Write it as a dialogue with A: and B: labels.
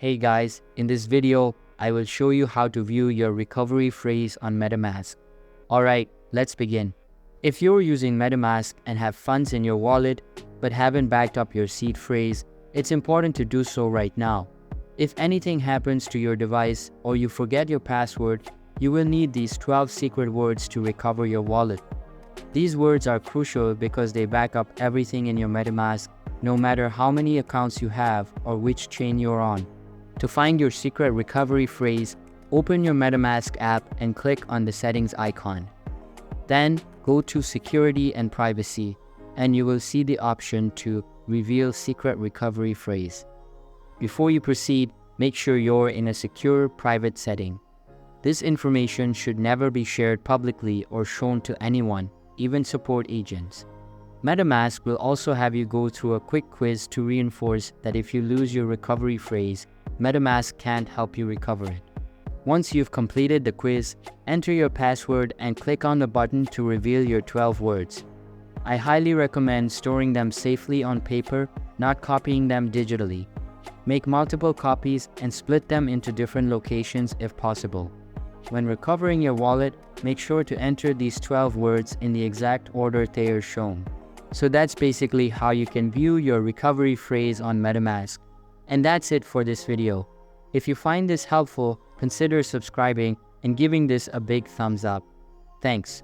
A: Hey guys, in this video, I will show you how to view your recovery phrase on MetaMask. Alright, let's begin. If you're using MetaMask and have funds in your wallet but haven't backed up your seed phrase, it's important to do so right now. If anything happens to your device or you forget your password, you will need these 12 secret words to recover your wallet. These words are crucial because they back up everything in your MetaMask, no matter how many accounts you have or which chain you're on. To find your secret recovery phrase, open your MetaMask app and click on the settings icon. Then go to Security and Privacy, and you will see the option to reveal secret recovery phrase. Before you proceed, make sure you're in a secure private setting. This information should never be shared publicly or shown to anyone, even support agents. MetaMask will also have you go through a quick quiz to reinforce that if you lose your recovery phrase, MetaMask can't help you recover it. Once you've completed the quiz, enter your password and click on the button to reveal your 12 words. I highly recommend storing them safely on paper, not copying them digitally. Make multiple copies and split them into different locations if possible. When recovering your wallet, make sure to enter these 12 words in the exact order they are shown. So that's basically how you can view your recovery phrase on MetaMask. And that's it for this video. If you find this helpful, consider subscribing and giving this a big thumbs up. Thanks.